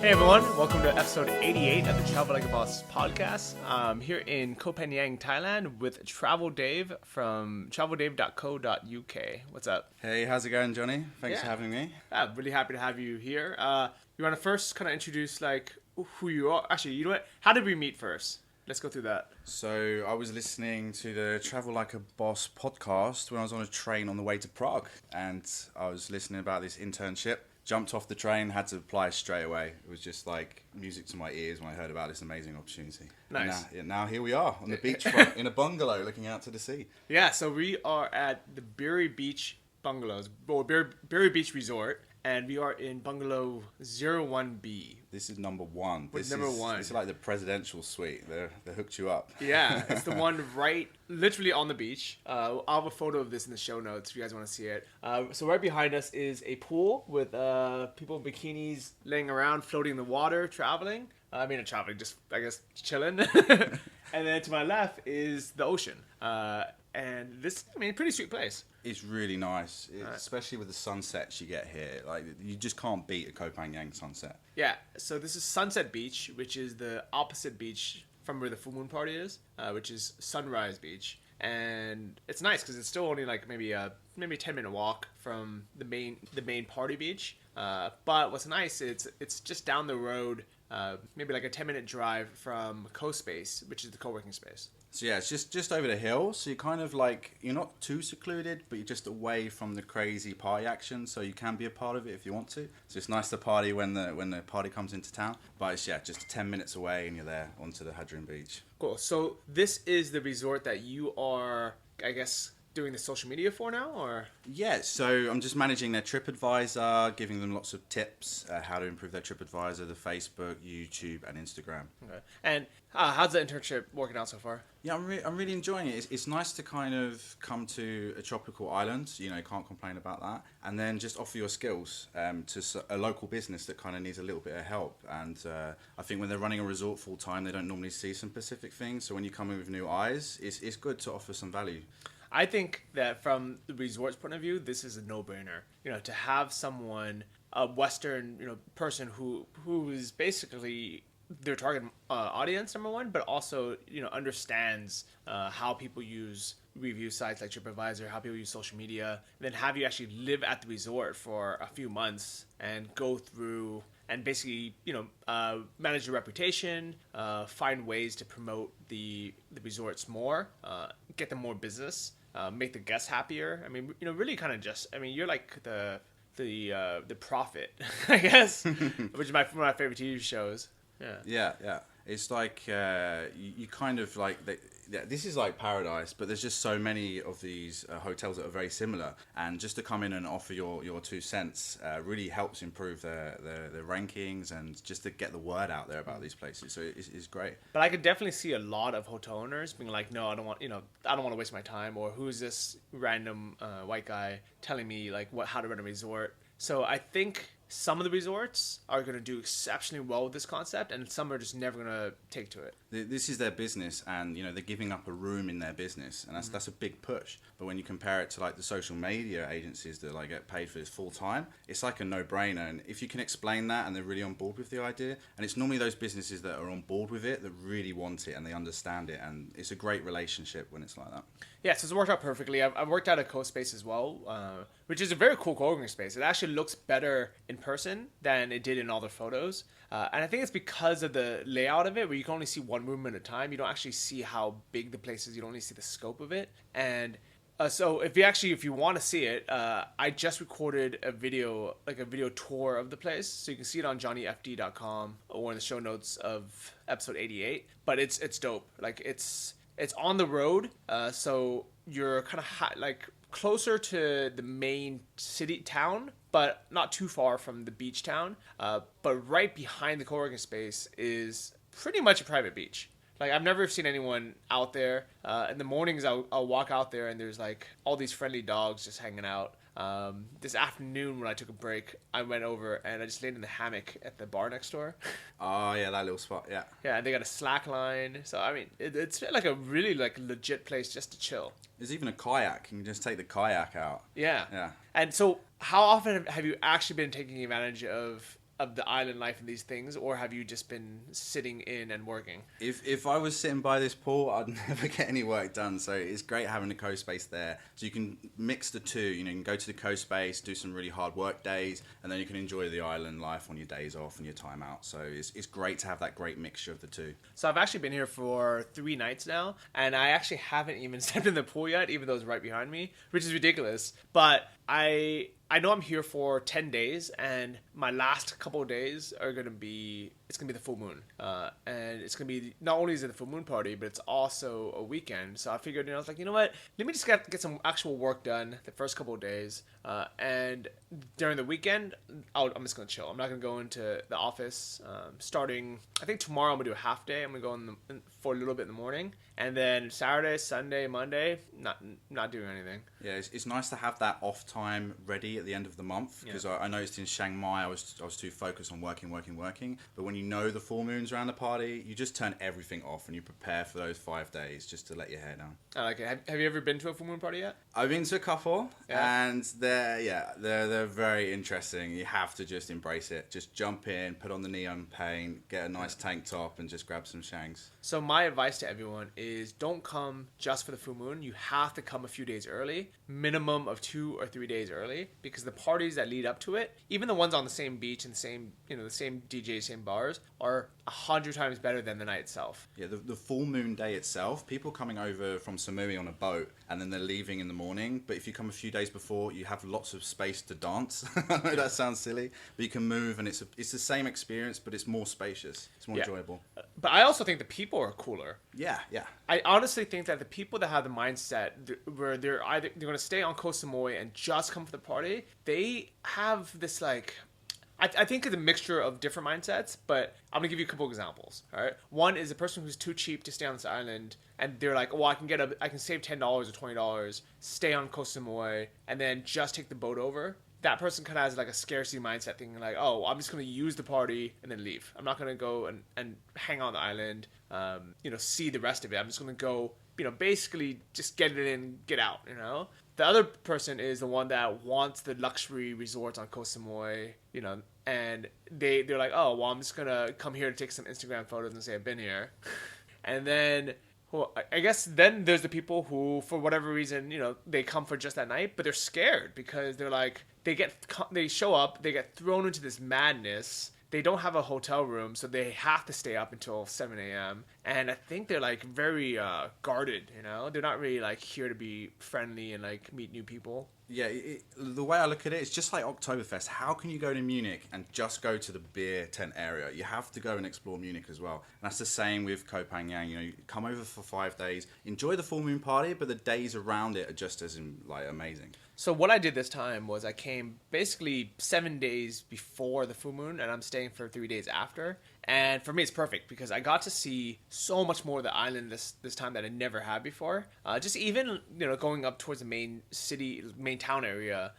Hey everyone, welcome to episode 88 of the Travel Like a Boss podcast. I'm here in Koh Phangan, Thailand with Travel Dave from traveldave.co.uk. What's up? Hey, how's it going, Johnny? Thanks for having me. I'm really happy to have you here. You want to first kind of introduce like who you are? Actually, you know what? How did we meet first? Let's go through that. So I was listening to the Travel Like a Boss podcast when I was on a train on the way to Prague, and I was listening about this internship. Jumped off the train, had to apply straight away. It was just like music to my ears when I heard about this amazing opportunity. Nice. Now here we are on the beachfront in a bungalow looking out to the sea. Yeah, so we are at the Berry Beach Bungalows, or Berry Beach Resort, and we are in Bungalow 01B. This is number one. This is like the presidential suite. They hooked you up. Yeah, it's the one right, literally on the beach. I'll have a photo of this in the show notes if you guys want to see it. So right behind us is a pool with people in bikinis laying around, floating in the water, traveling. Just, I guess, chilling. And then to my left is the ocean. And this, pretty sweet place. It's really nice, especially with the sunsets you get here. Like, you just can't beat a Koh Phangan sunset. Yeah, so this is Sunset Beach, which is the opposite beach from where the full moon party is, which is Sunrise Beach. And it's nice because it's still only like maybe a 10-minute walk from the main party beach. But what's nice, it's just down the road, maybe like a 10-minute drive from CoSpace, which is the co-working space. So yeah, it's just over the hill. So you're kind of like, you're not too secluded, but you're just away from the crazy party action. So you can be a part of it if you want to. So it's nice to party when the party comes into town. But it's just 10 minutes away and you're there onto the Hadron Beach. Cool. So this is the resort that you are, I guess, doing the social media for now, or? Yeah, so I'm just managing their TripAdvisor, giving them lots of tips, how to improve their TripAdvisor, the Facebook, YouTube, and Instagram. Okay. And how's the internship working out so far? Yeah, I'm really enjoying it. It's nice to kind of come to a tropical island, can't complain about that, and then just offer your skills to a local business that kind of needs a little bit of help. And I think when they're running a resort full time, they don't normally see some specific things. So when you come in with new eyes, it's good to offer some value. I think that from the resort's point of view, this is a no-brainer. To have someone, a Western, person who is basically their target audience, number one, but also, understands how people use review sites like TripAdvisor, how people use social media, and then have you actually live at the resort for a few months and go through and basically, manage your reputation, find ways to promote the resorts more, get them more business, make the guests happier. Really kind of just, you're like the prophet, I guess, which is one of my favorite TV shows. Yeah. It's like you kind of like this is like paradise, but there's just so many of these hotels that are very similar, and just to come in and offer your 2 cents really helps improve the rankings and just to get the word out there about these places. So it's great. But I could definitely see a lot of hotel owners being like, no, I don't want to waste my time, or who's this random white guy telling me like how to run a resort. So I think some of the resorts are going to do exceptionally well with this concept, and some are just never going to take to it. This is their business, and they're giving up a room in their business, and that's a big push. But when you compare it to like the social media agencies that like get paid for this full time, it's like a no-brainer. And if you can explain that and they're really on board with the idea, and it's normally those businesses that are on board with it that really want it and they understand it, and it's a great relationship when it's like that. Yeah, so it's worked out perfectly. I've worked out at CoSpace as well, which is a very cool co-working space. It actually looks better in person than it did in all the photos. And I think it's because of the layout of it, where you can only see one room at a time. You don't actually see how big the place is. You don't only see the scope of it. And so if you want to see it, I just recorded a video tour of the place. So you can see it on johnnyfd.com or in the show notes of episode 88. But it's dope. Like it's on the road, so you're kind of closer to the main city town, but not too far from the beach town. But right behind the co-working space is pretty much a private beach. Like, I've never seen anyone out there. In the mornings, I'll walk out there, and there's like all these friendly dogs just hanging out. This afternoon when I took a break, I went over and I just laid in the hammock at the bar next door. Oh yeah, that little spot, yeah. Yeah, and they got a slack line. So I mean, it's like a really like legit place just to chill. There's even a kayak. You can just take the kayak out. Yeah. Yeah. And so, how often have you actually been taking advantage of of the island life and these things, or have you just been sitting in and working? If I was sitting by this pool, I'd never get any work done. So it's great having the co-space there. So you can mix the two. You know, you can go to the co-space, do some really hard work days, and then you can enjoy the island life on your days off and your time out. So it's great to have that great mixture of the two. So I've actually been here for 3 nights now, and I actually haven't even stepped in the pool yet, even though it's right behind me, which is ridiculous. But I know I'm here for 10 days, and my last couple of days are going to be, it's going to be the full moon. And it's going to be, not only is it the full moon party, but it's also a weekend. So I figured, you know, I was like, you know what, let me just get some actual work done the first couple of days. And during the weekend, I'm just going to chill. I'm not going to go into the office. Starting, I think tomorrow I'm going to do a half day. I'm going to go for a little bit in the morning. And then Saturday, Sunday, Monday, not doing anything. Yeah, it's nice to have that off time ready at the end of the month, because I noticed in Chiang Mai I was too focused on working. But when you know the full moon's around the party, you just turn everything off and you prepare for those 5 days just to let your hair down. I like it. Have you ever been to a full moon party yet? I've been to a couple, and they're very interesting. You have to just embrace it. Just jump in, put on the neon paint, get a nice tank top, and just grab some shangs. So my advice to everyone is don't come just for the full moon. You have to come a few days early, minimum of 2 or 3 days early, because the parties that lead up to it, even the ones on the same beach and the same DJs, same bars, are 100 times better than the night itself. Yeah, the full moon day itself, people coming over from Samui on a boat and then they're leaving in the morning. But if you come a few days before, you have lots of space to dance. I know that sounds silly, but you can move, and it's the same experience, but it's more spacious. It's more enjoyable. But I also think the people are cooler. Yeah. I honestly think that the people that have the mindset where they're going to stay on Koh Samui and just come for the party, they have this like, I think it's a mixture of different mindsets, but I'm gonna give you a couple examples. All right, one is a person who's too cheap to stay on this island, and they're like, well, I can save $10 or $20, stay on Koh Samui, and then just take the boat over. That person kind of has like a scarcity mindset, thinking like, oh, I'm just gonna use the party and then leave. I'm not gonna go and hang on the island, see the rest of it. I'm just gonna go, basically just get it in, get out. The other person is the one that wants the luxury resorts on Koh Samui, and they're like, oh, well, I'm just gonna come here to take some Instagram photos and say I've been here. And then, well, I guess then there's the people who, for whatever reason, they come for just that night, but they're scared because they're like, they show up, they get thrown into this madness. They don't have a hotel room, so they have to stay up until 7 a.m. And I think they're like very guarded, They're not really like here to be friendly and like meet new people. Yeah, the way I look at it, it's just like Oktoberfest. How can you go to Munich and just go to the beer tent area? You have to go and explore Munich as well. And that's the same with Koh Phangan. You come over for 5 days, enjoy the full moon party, but the days around it are just as amazing. So what I did this time was I came basically 7 days before the full moon, and I'm staying for 3 days after. And for me, it's perfect because I got to see so much more of the island this time that I never had before. Just even going up towards the main town area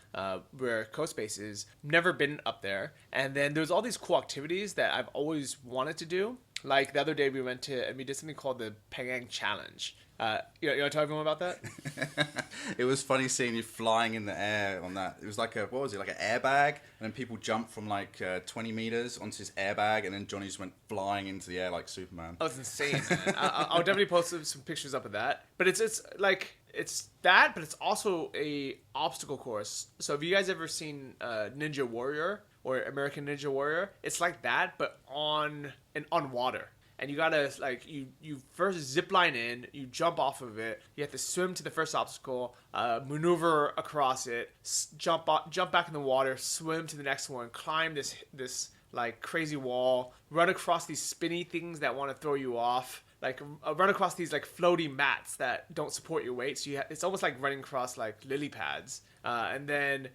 where CoSpace is. Never been up there. And then there's all these cool activities that I've always wanted to do. Like the other day we did something called the Phangan Challenge. You want to tell everyone about that? It was funny seeing you flying in the air on that. It was like like an airbag, and then people jumped from like 20 meters onto this airbag, and then Johnny just went flying into the air like Superman. Oh, it's insane, man. I'll definitely post some pictures up of that. But it's like, it's that, but it's also a obstacle course. So have you guys ever seen Ninja Warrior or American Ninja Warrior? It's like that, but on water. And you gotta, like, you first zip line in, you jump off of it, you have to swim to the first obstacle, maneuver across it, jump back in the water, swim to the next one, climb this like crazy wall, run across these spinny things that want to throw you off, like run across these like floaty mats that don't support your weight. So it's almost like running across like lily pads, and then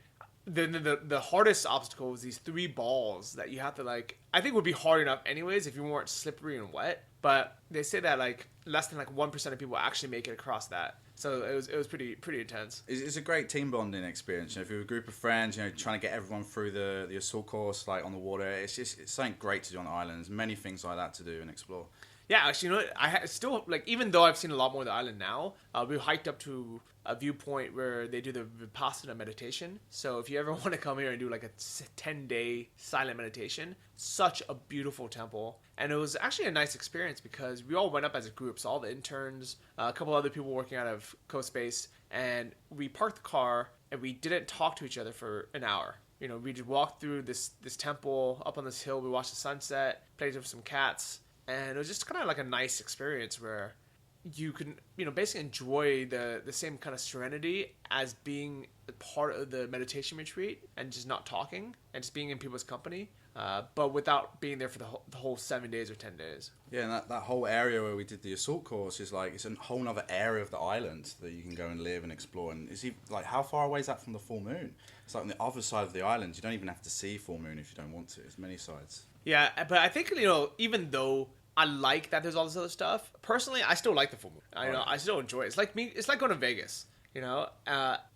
the hardest obstacle was these 3 balls that you have to like, I think would be hard enough anyways if you weren't slippery and wet, but they say that like less than like 1% of people actually make it across that. So it was pretty intense. It's a great team bonding experience. If you're a group of friends, trying to get everyone through the assault course like on the water, it's something great to do on the island. There's many things like that to do and explore. Yeah, actually, you know what? Still, like, even though I've seen a lot more of the island now, we hiked up to a viewpoint where they do the Vipassana meditation. So if you ever want to come here and do like a 10-day silent meditation, such a beautiful temple. And it was actually a nice experience because we all went up as a group. So all the interns, a couple other people working out of CoSpace, and we parked the car and we didn't talk to each other for an hour. You know, we just walked through this temple up on this hill. We watched the sunset, played with some cats. And it was just kind of like a nice experience where you can, you know, basically enjoy the same kind of serenity as being a part of the meditation retreat and just not talking and just being in people's company, but without being there for the whole 7 days or 10 days. Yeah, and that whole area where we did the assault course is like, it's a whole other area of the island that you can go and live and explore. And is he like, how far away is that from the full moon? It's like on the other side of the island. You don't even have to see full moon if you don't want to. It's many sides. Yeah, but I think, you know, even though I like that there's all this other stuff, personally, I still like the full moon. I still enjoy it. It's like me. It's like going to Vegas. You know,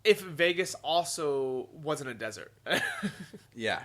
if Vegas also wasn't a desert. Yeah.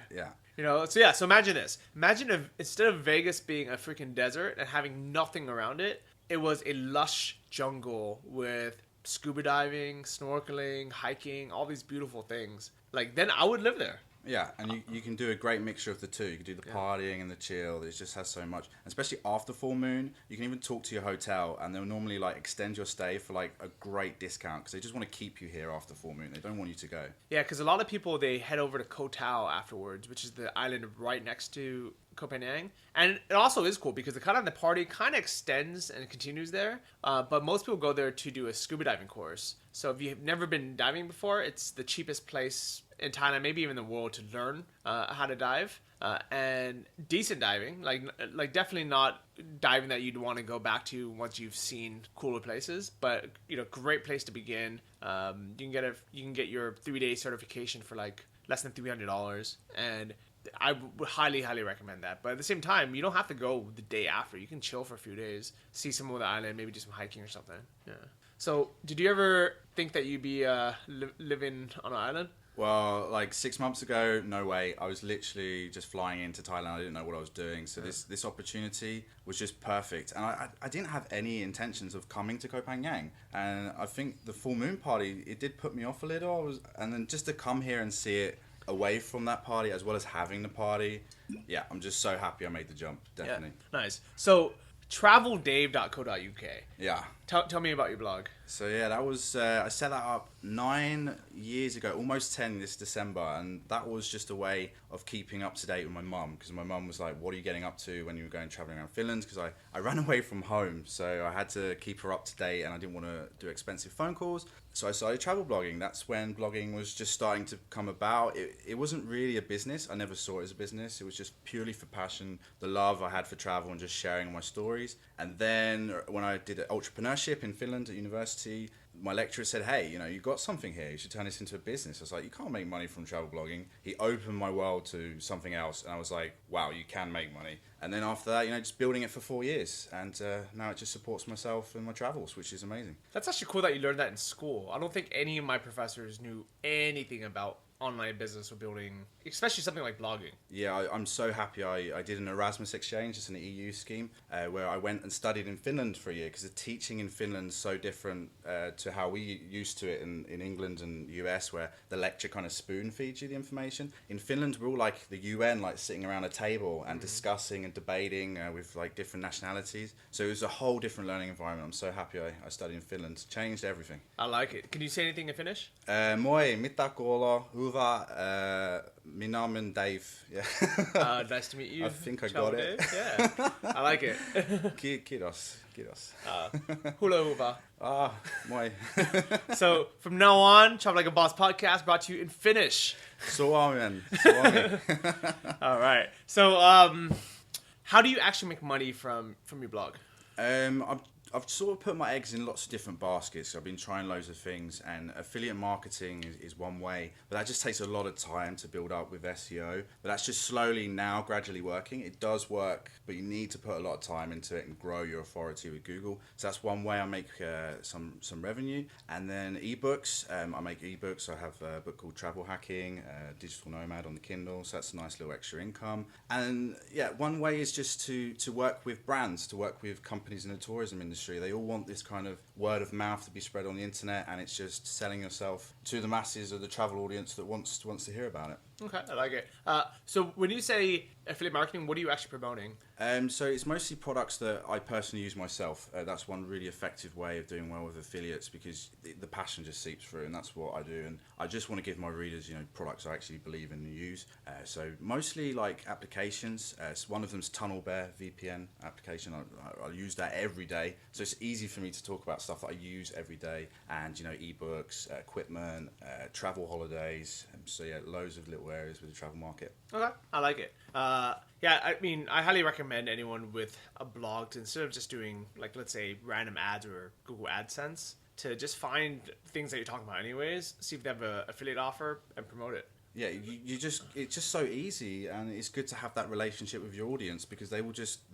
You know, so imagine this. Imagine if instead of Vegas being a freaking desert and having nothing around it, it was a lush jungle with scuba diving, snorkeling, hiking, all these beautiful things. Like, then I would live there. Yeah, and you can do a great mixture of the two. You can do the partying and the chill. It just has so much. And especially after full moon, you can even talk to your hotel, and they'll normally like extend your stay for like a great discount because they just want to keep you here after full moon. They don't want you to go. Yeah, because a lot of people, they head over to Koh Tao afterwards, which is the island right next to Koh Phangan. And it also is cool because the party kind of extends and continues there. But most people go there to do a scuba diving course. So if you've never been diving before, it's the cheapest place in Thailand, maybe even the world, to learn how to dive. And decent diving, like definitely not diving that you'd want to go back to once you've seen cooler places, but you know, great place to begin. You can get your 3-day certification for like less than $300, and I would highly recommend that. But at the same time, you don't have to go the day after. You can chill for a few days, see some of the island, maybe do some hiking or something. Yeah. So, did you ever think that you'd be living on an island? Well, like 6 months ago, no way. I was literally just flying into Thailand. I didn't know what I was doing. So this opportunity was just perfect. And I didn't have any intentions of coming to Koh Phangan. And I think the full moon party, it did put me off a little. And then just to come here and see it away from that party as well as having the party, yeah, I'm just so happy I made the jump. Definitely. Yeah. Nice. So, traveldave.co.uk. Yeah. Tell me about your blog. So yeah, that was I set that up 9 years ago, almost 10 this December, and that was just a way of keeping up to date with my mum, because my mum was like, "What are you getting up to when you were going traveling around Finland?" Because I ran away from home, so I had to keep her up to date, and I didn't want to do expensive phone calls. So I started travel blogging. That's when blogging was just starting to come about. It wasn't really a business. I never saw it as a business. It was just purely for passion, the love I had for travel and just sharing my stories. And then when I did entrepreneurship in Finland at university, my lecturer said, "Hey, you know, you've got something here. You should turn this into a business." I was like, "You can't make money from travel blogging." He opened my world to something else, and I was like, "Wow, you can make money." And then after that, you know, just building it for 4 years, and now it just supports myself and my travels, which is amazing. That's actually cool that you learned that in school. I don't think any of my professors knew anything about online business or building, especially something like blogging. Yeah, I'm so happy I did an Erasmus exchange. It's an EU scheme where I went and studied in Finland for a year, because the teaching in Finland is so different to how we used to it in England and US, where the lecture kind of spoon feeds you the information. In Finland, we're all like the UN, like sitting around a table and discussing and debating with like different nationalities. So it was a whole different learning environment. I'm so happy I studied in Finland. It changed everything. I like it. Can you say anything in Finnish? Moi, mitä kuuluu? Hyvä. Minä olen Dave. Yeah. Nice to meet you. I think I Ciao, got it. Dave. Yeah, I like it. Kiitos. Hula hoova. Moi. So from now on, Travel Like a Boss podcast brought to you in Finnish. Suomi. All right. So how do you actually make money from your blog? I've sort of put my eggs in lots of different baskets. I've been trying loads of things, and affiliate marketing is one way, but that just takes a lot of time to build up with SEO. But that's just slowly now, gradually working. It does work, but you need to put a lot of time into it and grow your authority with Google. So that's one way I make some revenue. And then ebooks. I make ebooks. I have a book called Travel Hacking, Digital Nomad on the Kindle. So that's a nice little extra income. And yeah, one way is just to work with brands, to work with companies in the tourism industry. They all want this kind of word of mouth to be spread on the internet, and it's just selling yourself to the masses of the travel audience that wants to hear about it. Okay, I like it. So when you say affiliate marketing, what are you actually promoting? So it's mostly products that I personally use myself. That's one really effective way of doing well with affiliates, because the passion just seeps through, and that's what I do. And I just want to give my readers, products I actually believe in and use. So mostly like applications. So one of them's Tunnel Bear VPN application. I use that every day, so it's easy for me to talk about stuff that I use every day. And ebooks, equipment, travel holidays. So yeah, loads of little areas with the travel market. Okay, I like it. Yeah, I mean, I highly recommend anyone with a blog to, instead of just doing, like, let's say, random ads or Google AdSense, to just find things that you're talking about anyways, see if they have an affiliate offer, and promote it. Yeah, it's just so easy, and it's good to have that relationship with your audience, because they'll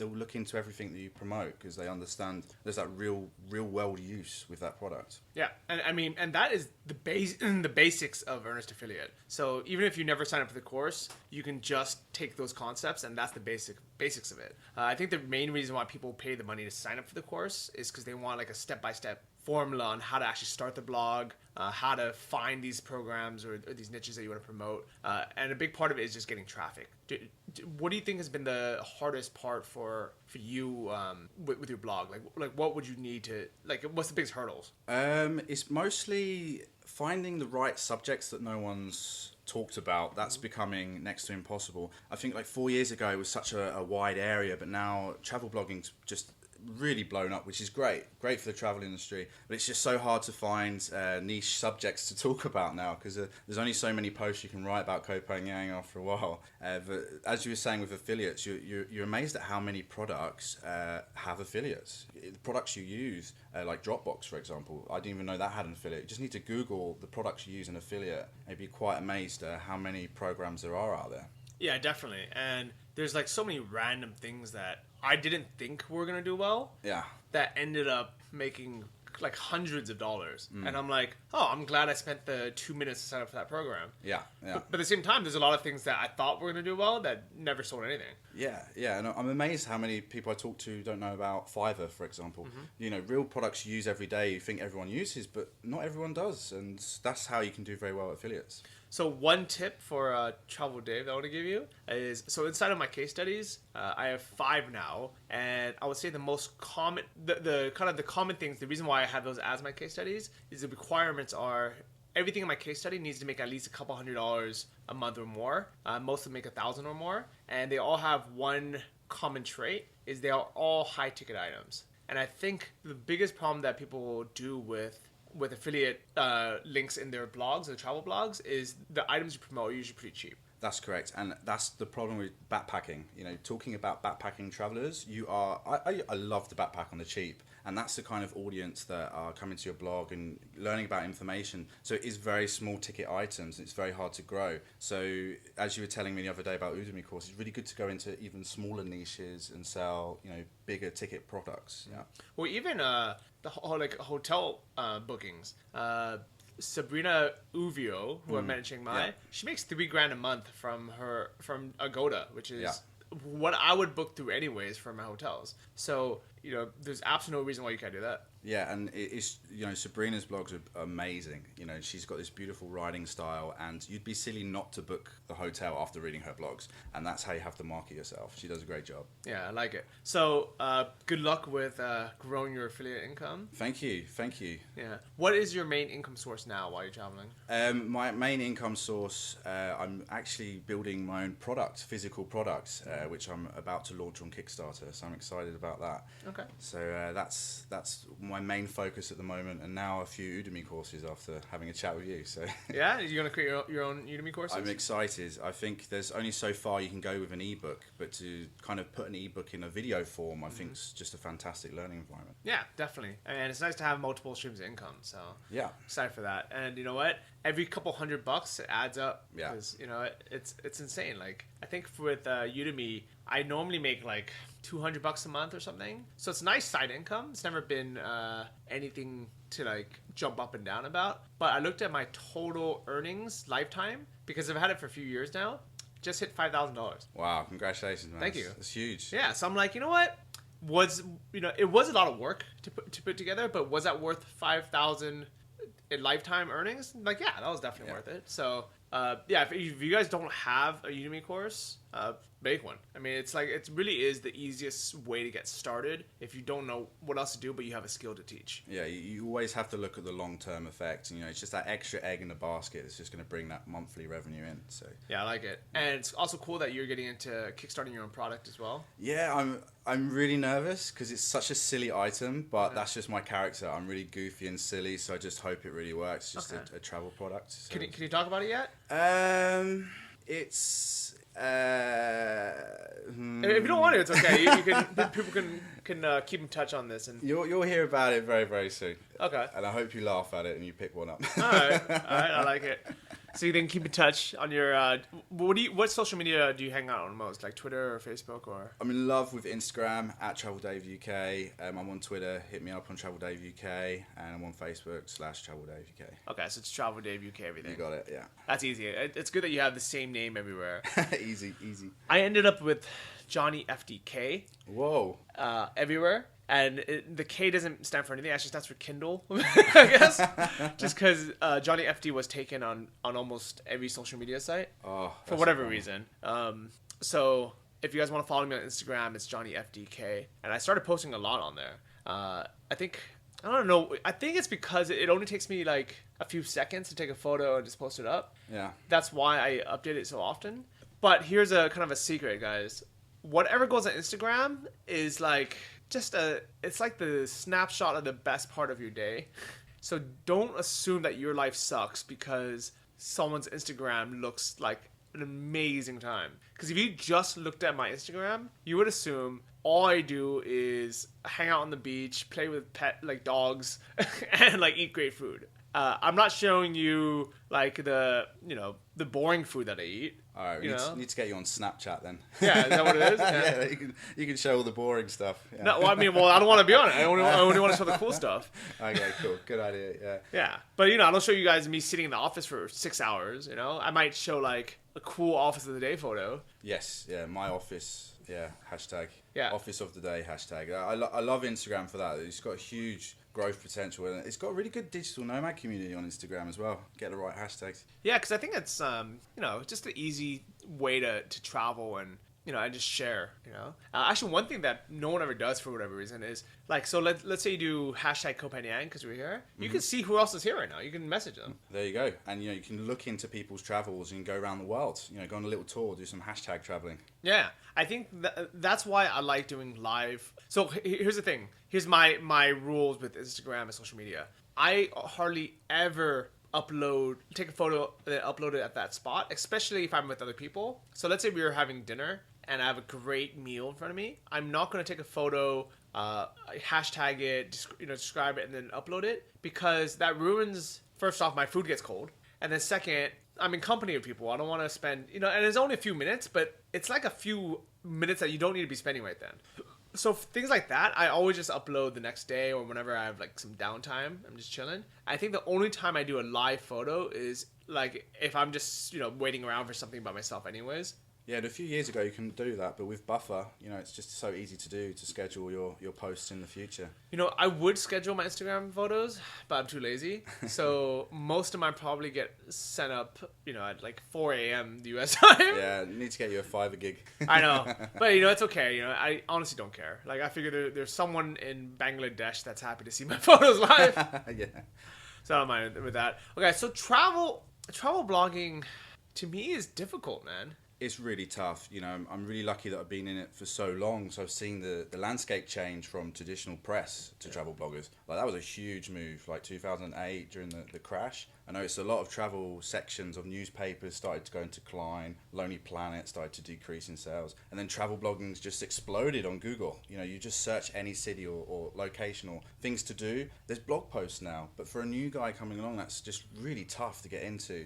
look into everything that you promote, because they understand there's that real world use with that product. Yeah, and I mean, and that is the basics of Earnest Affiliate. So even if you never sign up for the course, you can just take those concepts, and that's the basics of it. I think the main reason why people pay the money to sign up for the course is because they want like a step-by-step formula on how to actually start the blog, how to find these programs or these niches that you want to promote. And a big part of it is just getting traffic. What do you think has been the hardest part for you with your blog? Like what would you need to, like, what's the biggest hurdles? It's mostly finding the right subjects that no one's talked about. That's becoming next to impossible. I think like 4 years ago it was such a wide area, but now travel blogging's just really blown up, which is great for the travel industry, but it's just so hard to find niche subjects to talk about now, because there's only so many posts you can write about Koh Phangan after a while. But as you were saying with affiliates, you're amazed at how many products have affiliates. The products you use, like Dropbox for example, I didn't even know that had an affiliate. You just need to Google the products you use an affiliate and you'd be quite amazed at how many programs there are out there. Yeah, definitely. And there's like so many random things that I didn't think were going to do well. Yeah. That ended up making like hundreds of dollars. And I'm like, oh, I'm glad I spent the 2 minutes to sign up for that program. Yeah. But at the same time, there's a lot of things that I thought were going to do well that never sold anything. Yeah. And I'm amazed how many people I talk to don't know about Fiverr, for example. Real products you use every day, you think everyone uses, but not everyone does. And that's how you can do very well at affiliates. So one tip for Travel Dave that I want to give you is, so inside of my case studies, I have 5 now, and I would say the most common, the kind of the common things, the reason why I have those as my case studies is the requirements are everything in my case study needs to make at least a couple $100 a month or more. Most of them make $1,000 or more, and they all have one common trait is they are all high ticket items. And I think the biggest problem that people do with affiliate links in their blogs, the travel blogs, is the items you promote are usually pretty cheap. That's correct, and that's the problem with backpacking. Talking about backpacking travelers, I love the backpack on the cheap, and that's the kind of audience that are coming to your blog and learning about information. So it is very small ticket items, and it's very hard to grow. So as you were telling me the other day about Udemy course, it's really good to go into even smaller niches and sell, bigger ticket products. Yeah. Well, even the hotel bookings. Sabrina Uvio, who I'm managing she makes $3,000 a month from Agoda, which is what I would book through anyways for my hotels. So, there's absolutely no reason why you can't do that. Yeah, and it's, Sabrina's blogs are amazing. She's got this beautiful writing style, and you'd be silly not to book the hotel after reading her blogs. And that's how you have to market yourself. She does a great job. Yeah, I like it. So, good luck with growing your affiliate income. Thank you. Yeah. What is your main income source now while you're traveling? My main income source, I'm actually building my own product, physical products, which I'm about to launch on Kickstarter. So I'm excited about that. Okay. So that's my main focus at the moment, and now a few Udemy courses after having a chat with you. So Yeah, you're gonna create your own Udemy courses? I'm excited. I think there's only so far you can go with an ebook, but to kind of put an ebook in a video form, I think is just a fantastic learning environment. Yeah, definitely. And it's nice to have multiple streams of income. So Yeah. excited for that. And you know what? Every couple $100 it adds up. Yeah. Because you know it's insane. Like I think with Udemy, I normally make like $200 a month or something. So it's nice side income. It's never been anything to like jump up and down about. But I looked at my total earnings lifetime because I've had it for a few years now. Just hit $5,000. Wow! Congratulations, man. Thank you. That's huge. Yeah. So I'm like, you know what? It was a lot of work to put together, but was that worth 5,000 in lifetime earnings? Like, yeah, that was definitely worth it. So, if you guys don't have a Udemy course, make one. I mean, it's like, it really is the easiest way to get started if you don't know what else to do, but you have a skill to teach. Yeah, you always have to look at the long-term effect. And, it's just that extra egg in the basket that's just going to bring that monthly revenue in. So yeah, I like it. And it's also cool that you're getting into kickstarting your own product as well. yeah, I'm really nervous because it's such a silly item, but that's just my character. I'm really goofy and silly, so I just hope it really works. It's just a travel product. So. Can you talk about it yet? It's If you don't want to, it's okay. People can keep in touch on this, and you'll hear about it very, very soon. okay. And I hope you laugh at it and you pick one up. All right, I like it. So you can keep in touch on your. What social media do you hang out on most? Like Twitter or Facebook or? I'm in love with Instagram at TravelDaveUK. I'm on Twitter. Hit me up on TravelDaveUK, and I'm on Facebook /TravelDaveUK. Okay, so it's Travel Dave UK everything. You got it, yeah. That's easy. It's good that you have the same name everywhere. Easy. I ended up with Johnny FDK Whoa. everywhere. And the K doesn't stand for anything. Actually, stands for Kindle, I guess. Just because Johnny FD was taken on almost every social media site for whatever reason. So if you guys want to follow me on Instagram, it's Johnny FDK. And I started posting a lot on there. I don't know. I think it's because it only takes me like a few seconds to take a photo and just post it up. Yeah. That's why I update it so often. But here's a kind of a secret, guys. Whatever goes on Instagram is like... it's like the snapshot of the best part of your day. So don't assume that your life sucks because someone's Instagram looks like an amazing time. Because if you just looked at my Instagram, you would assume all I do is hang out on the beach, play with like dogs, and like eat great food. I'm not showing you like the boring food that I eat. All right, we need to get you on Snapchat then. Yeah, is that what it is? Yeah, you can show all the boring stuff. Yeah. No, I don't want to be on it. I only want to show the cool stuff. Okay, cool. Good idea, yeah. Yeah, but I don't show you guys me sitting in the office for 6 hours, I might show like a cool office of the day photo. Yes, yeah, my office, yeah, hashtag. Yeah. Office of the day, hashtag. I love Instagram for that. It's got huge growth potential, and it's got a really good digital nomad community on Instagram as well. Get the right hashtags. Yeah, because I think it's just an easy way to travel and and just share. Actually, one thing that no one ever does for whatever reason is like, so let's say you do hashtag Koh Phangan because we're here. You can see who else is here right now. You can message them. There you go, and you can look into people's travels and go around the world. Go on a little tour, do some hashtag traveling. Yeah, I think that's why I like doing live. So here's the thing. Here's my rules with Instagram and social media. I hardly ever take a photo and then upload it at that spot, especially if I'm with other people. So let's say we were having dinner and I have a great meal in front of me. I'm not going to take a photo, hashtag it, describe it, and then upload it, because that ruins, first off, my food gets cold. And then second, I'm in company of people. I don't want to spend, and it's only a few minutes, but it's like a few minutes that you don't need to be spending right then. So things like that, I always just upload the next day or whenever I have like some downtime. I'm just chilling. I think the only time I do a live photo is like if I'm just, waiting around for something by myself anyways. Yeah, a few years ago you couldn't do that, but with Buffer, it's just so easy to do to schedule your posts in the future. I would schedule my Instagram photos, but I'm too lazy. So most of mine probably get sent up, at like 4 a.m. the US time. Yeah, need to get you a Fiverr gig. I know, but it's okay. I honestly don't care. Like I figure there's someone in Bangladesh that's happy to see my photos live. Yeah. So I don't mind with that. Okay, so travel blogging to me is difficult, man. It's really tough. You know, I'm really lucky that I've been in it for so long. So I've seen the landscape change from traditional press to travel bloggers. Like that was a huge move, like 2008 during the crash. I noticed a lot of travel sections of newspapers started to go into decline. Lonely Planet started to decrease in sales. And then travel blogging's just exploded on Google. You know, you just search any city or location or things to do. There's blog posts now. But for a new guy coming along, that's just really tough to get into.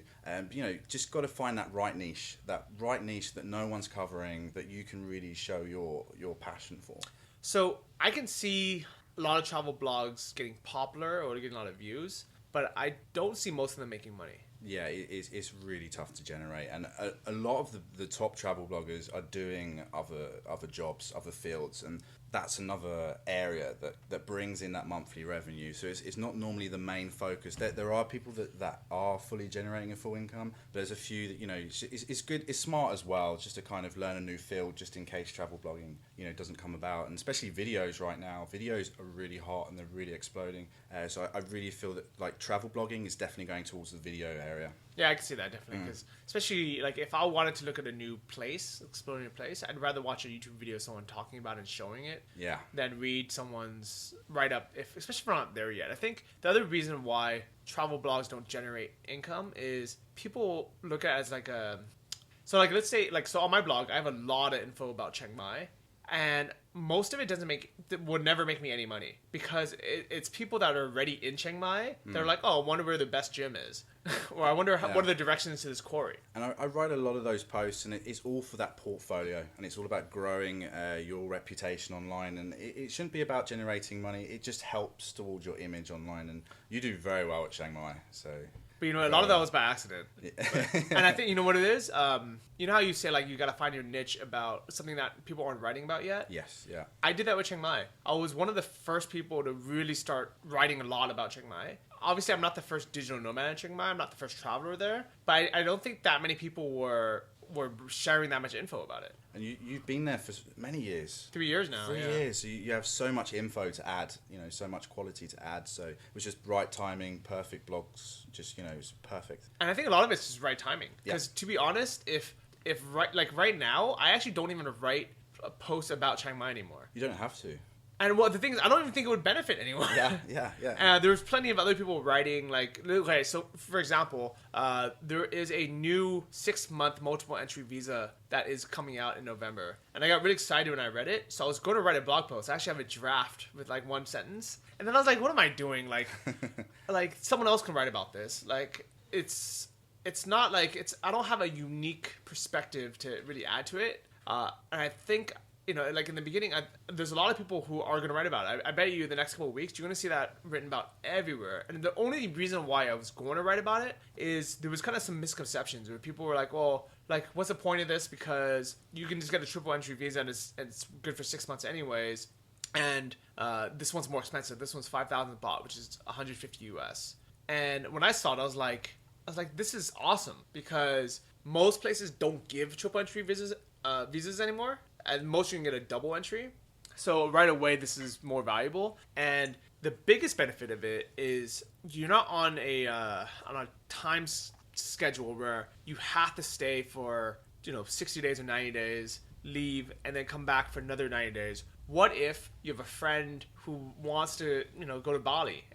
You know, just got to find that right niche that no one's covering, that you can really show your passion for. So I can see a lot of travel blogs getting popular or getting a lot of views, but I don't see most of them making money. Yeah, it's really tough to generate, and a lot of the top travel bloggers are doing other jobs, other fields, and that's another area that brings in that monthly revenue. So it's not normally the main focus. There are people that are fully generating a full income, but there's a few that, you know, it's good, it's smart as well, just to kind of learn a new field just in case travel blogging, you know, doesn't come about. And especially videos right now, videos are really hot and they're really exploding. So I really feel that like travel blogging is definitely going towards the video area. Yeah, I can see that definitely, because especially like if I wanted to look at a new place, explore a new place, I'd rather watch a YouTube video of someone talking about it and showing it, Yeah. than read someone's write up. Especially if we're not there yet. I think the other reason why travel blogs don't generate income is people look at it as like a, so like let's say like, so on my blog I have a lot of info about Chiang Mai, and most of it would never make me any money, because it's people that are already in Chiang Mai. They're like, oh, I wonder where the best gym is. Or I wonder what are the directions to this quarry. And I write a lot of those posts, and it's all for that portfolio, and it's all about growing your reputation online. And it shouldn't be about generating money. It just helps towards your image online, and you do very well at Chiang Mai. So, but you know, a lot of that was by accident. Yeah. And I think, you know what it is? You know how you say like you got to find your niche about something that people aren't writing about yet? Yes, yeah. I did that with Chiang Mai. I was one of the first people to really start writing a lot about Chiang Mai. Obviously, I'm not the first digital nomad in Chiang Mai. I'm not the first traveler there. But I don't think that many people were sharing that much info about it. And you've been there for many years. 3 years now. 3 years. So you have so much info to add, you know, so much quality to add. So it was just right timing, perfect blogs, just, you know, it was perfect. And I think a lot of it's just right timing. Because to be honest, if right now, I actually don't even write a post about Chiang Mai anymore. You don't have to. And the thing is, I don't even think it would benefit anyone. Yeah. There's plenty of other people writing, like, okay, so for example, there is a new 6-month multiple entry visa that is coming out in November. And I got really excited when I read it. So I was going to write a blog post. I actually have a draft with like one sentence. And then I was like, what am I doing? Like, like someone else can write about this. Like, it's not like I don't have a unique perspective to really add to it. And I think, you know, like in the beginning, there's a lot of people who are going to write about it. I bet you the next couple of weeks, you're going to see that written about everywhere. And the only reason why I was going to write about it is there was kind of some misconceptions where people were like, well, like, what's the point of this? Because you can just get a triple entry visa and it's good for 6 months anyways. And this one's more expensive. This one's 5,000 baht, which is 150 US. And when I saw it, I was like, this is awesome, because most places don't give triple entry visas anymore. And most you can get a double entry. So right away, this is more valuable. And the biggest benefit of it is you're not on a time schedule where you have to stay for, you know, 60 days or 90 days, leave, and then come back for another 90 days. What if you have a friend who wants to, you know, go to Bali,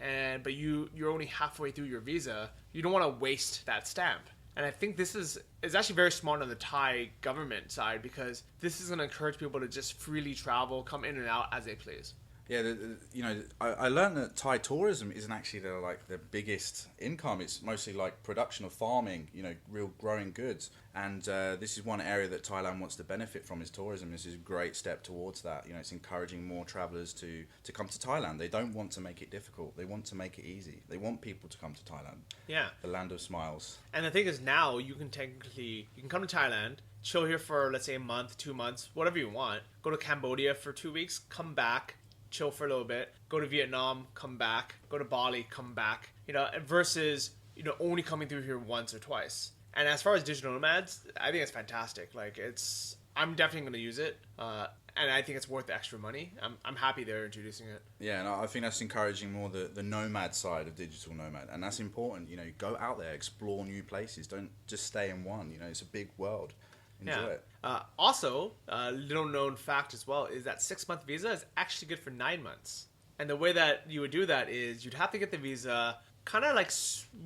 but you're only halfway through your visa? You don't want to waste that stamp. And I think this is actually very smart on the Thai government side, because this is going to encourage people to just freely travel, come in and out as they please. Yeah, you know, I learned that Thai tourism isn't actually their biggest income. It's mostly like production of farming, you know, real growing goods. And this is one area that Thailand wants to benefit from, is tourism. This is a great step towards that. You know, it's encouraging more travelers to come to Thailand. They don't want to make it difficult. They want to make it easy. They want people to come to Thailand. Yeah. The land of smiles. And the thing is, now you can come to Thailand, chill here for, let's say, a month, 2 months, whatever you want. Go to Cambodia for 2 weeks, come back, chill for a little bit, go to Vietnam, come back, go to Bali, come back, you know, versus, you know, only coming through here once or twice. And as far as digital nomads, I think it's fantastic. Like, I'm definitely going to use it. And I think it's worth the extra money. I'm happy they're introducing it. Yeah, and I think that's encouraging more the nomad side of digital nomad. And that's important. You know, go out there, explore new places. Don't just stay in one. You know, it's a big world. enjoy it. Also, little known fact as well is that 6-month visa is actually good for 9 months. And the way that you would do that is you'd have to get the visa kind of like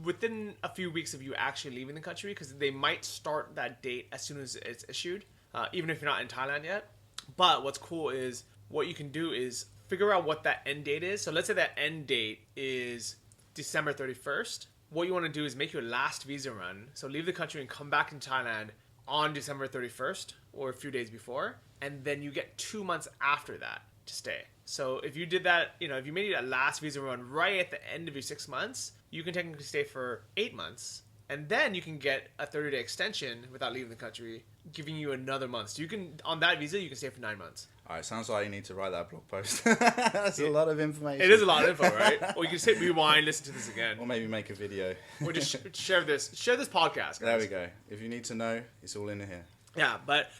within a few weeks of you actually leaving the country, because they might start that date as soon as it's issued, even if you're not in Thailand yet. But what's cool is what you can do is figure out what that end date is. So let's say that end date is December 31st. What you want to do is make your last visa run. So leave the country and come back in Thailand on December 31st or a few days before. And then you get 2 months after that to stay. So if you did that, if you made a last visa run right at the end of your 6 months, you can technically stay for 8 months. And then you can get a 30-day extension without leaving the country, giving you another month. So you can, on that visa, you can stay for 9 months. All right, sounds like you need to write that blog post. That's a lot of information. It is a lot of info, right? Or you can just hit rewind, listen to this again. Or maybe make a video. Or just share this podcast, guys. There we go. If you need to know, it's all in here. Yeah, but